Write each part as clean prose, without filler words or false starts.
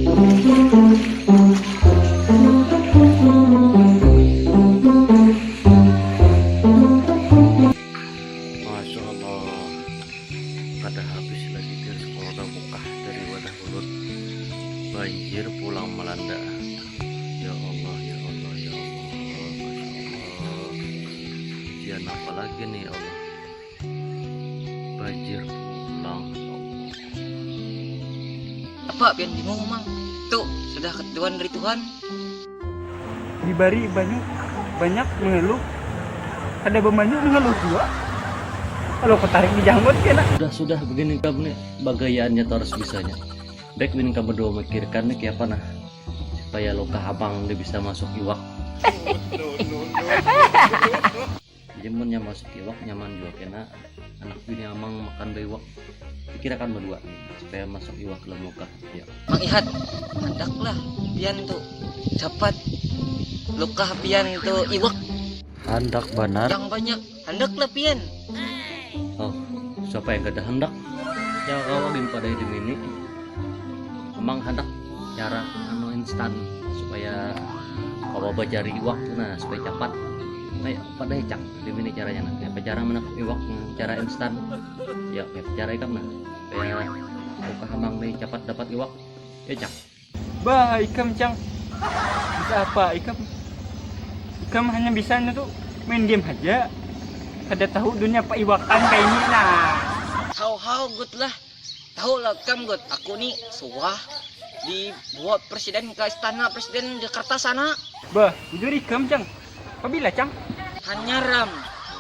Masya Allah, kada habis lagi guys kalau udah buka dari wadah mulut banjir pulang melanda. Ya Allah, ya Allah, ya Allah, Masya Allah. Ujian apa lagi nih ya Allah, banjir pulang ya Allah. Apa pian bingung mang? Tuh sudah ketentuan dari Tuhan. Dibari banyak mengeluh, ada banyak mengeluh juga. Kalau ketarik di janggut kena. Sudah begini kamu nih bagayaannya terus bisanya. Baik ini kamu berdua mikirkan nih kayak apa nah supaya luka abang dia bisa masuk iwak. Jemunnya masuk iwak nyaman juga kena anak bini amang makan iwak. Pikirkan berdua nih supaya masuk iwak dalam luka. Ya. Mang Ihat, hendaklah pian tuh dapat luka pian tuh iwak Hendak benar. yang banyak. Hendaklah pian. Oh, siapa yang gak ada hendak? Ya kalau pada hidup ini emang hendak cara anu instan supaya kalau cari iwak nah supaya cepat. Kayak pada hecak di ini caranya nah. Kayak cara menangkap iwak cara instan. Ya kayak cara ikam nah. Supaya buka hamang nih cepat dapat iwak. Ya cak. Bah, ikam cang. Bisa apa ikam? Ikam hanya bisa tuh main game aja. Kada tahu dunia paiwakan kayak ini nah. How good lah. Tahu lah kam good. Aku nih suah dibuat presiden ke istana presiden Jakarta sana. Bah, jujur ikam cang. Apabila cang? Hanya ram.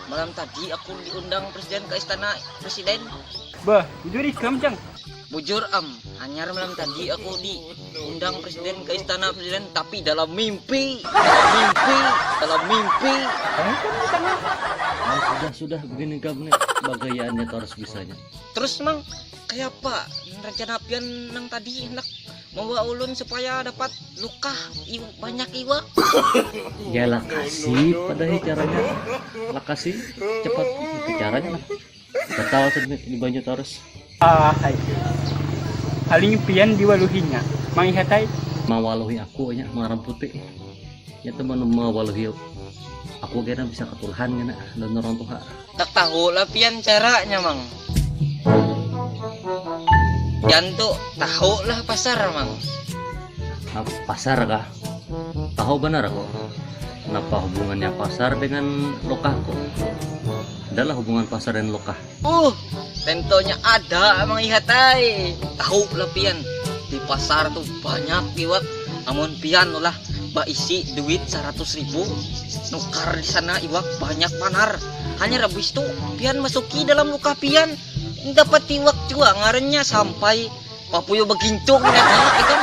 Malam tadi aku diundang presiden ke istana presiden. Bah, jujur ikam cang. Bujur hanya malam tadi aku diundang presiden ke istana presiden tapi dalam mimpi. Dalam mimpi. Oh, sudah begini kamu nih bagayaannya terus bisanya. Terus mang kayak apa rencana pian nang tadi hendak membawa ulun supaya dapat luka banyak iwak. Ya lah kasih pada caranya. Lah kasih cepat itu caranya lah. Betal sedikit di banyu terus. Hai. Haling pian diwaluhinya. Mang Ihatai. Mawaluhi aku nya maram putih. Ya teman mawaluhi aku kira bisa ketulahan ngana dan orang tua. Tak tahu lah pian caranya mang. Pian tuh tahu lah pasar mang. Pasar kah? Tahu benar aku. Kenapa hubungannya pasar dengan lokahku? Adalah hubungan pasar dan lokah. Tentunya ada mang Ihatai. Tahu lah pian di pasar tuh banyak iwak. Namun pian lah isi duit 100.000 nukar di sana iwak banyak panar. Hanya habis tuh pian masuki dalam luka pian dapat iwak juga ngarannya sampai papuyo begintung kan.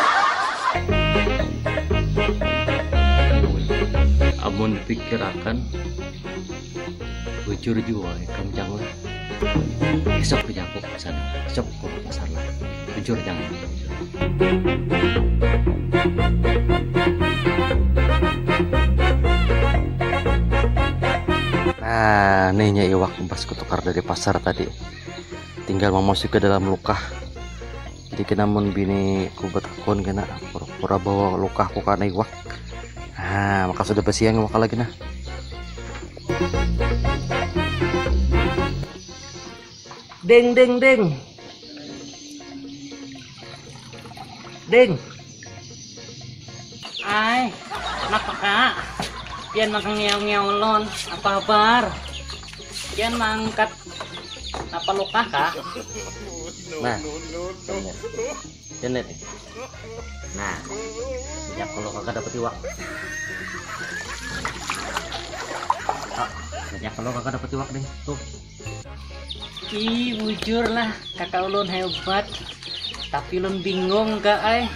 Amun dipikirakan bujur juga ikam jangan esok kerja aku ke sana esok ke pasar lah bujur jangan. Nah, nih iwak pas kutukar dari pasar tadi. Tinggal masuk ke dalam luka. Jadi kena mun bini kubat akun kena pura-pura bawa luka aku karena iwak. Nah, maka sudah besiang iwak lagi nah. Deng. Ay, kenapa kak? Pian makan ngeong-ngeolon, apa kabar? Pian mangkat apa luka kak? Nah, jenet. Nah, sejak kalau kakak dapat iwak. Sejak kalau kakak dapat iwak nih, tuh. Ih, bujur lah, kakak ulun hebat. Tapi ulun bingung kak, ay.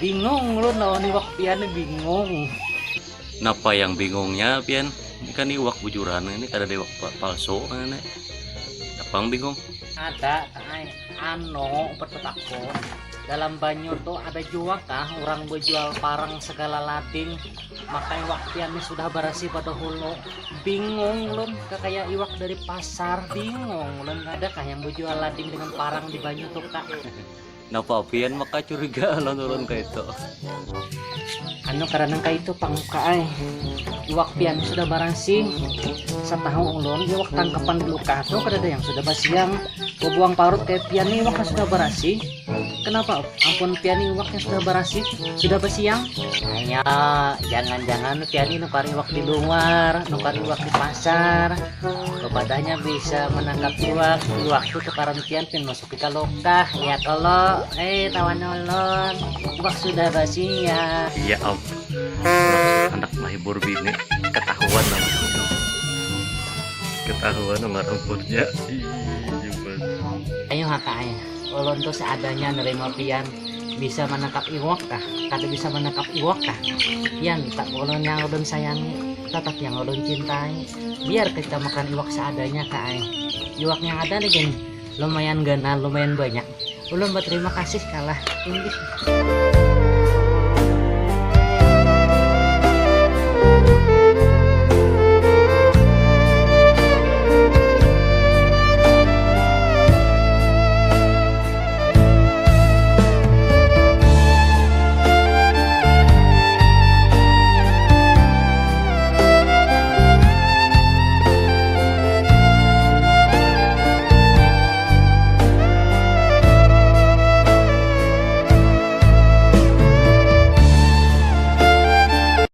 Bingung ulun lawan iwak pian bingung. Kenapa yang bingungnya, Pian? Ini kan iwak bujuran, ini kada ada iwak palsu, ini. Apa yang bingung? Ada, ay. Ano, aku. Dalam banyu tuh ada juga kah orang berjual parang segala lading. Makanya iwak pian sudah berasi pada hulu. Bingung lun, kayak iwak dari pasar. Bingung lun, ada kah yang berjual lading dengan parang di banyu tuh kak? Napa pian maka curiga lan ulun ka itu. Anu karena ka itu pangka ay iwak pian sudah barasi sa tahu ulun iwak tangkapan dulu kato kada ada yang sudah basiang buang parut kayak pian ni iwak na sudah barasi. Kenapa ampun pian ni iwak yang sudah barasi sudah basiang? Hanya jangan-jangan pian ni nukar iwak di luar, nukar iwak di pasar. Kepadanya bisa menangkap iwak itu tukaran pian masuk ke lokah ya kalau tawan ulun iwak sudah basiang. Iya om, anak mahibur bini ketahuan nama itu, ketahuan nama rumputnya. Ayo haka ay, ulun tuh seadanya nerima pian bisa menangkap iwak kah? Kada bisa menangkap iwak kah? Pian tak ulun yang ulun sayangi, tetap yang ulun cintai. Biar kita makan iwak seadanya kak ay. Iwak yang ada nih lumayan ganal, lumayan banyak. Ulun berterima kasih kalah. Ini.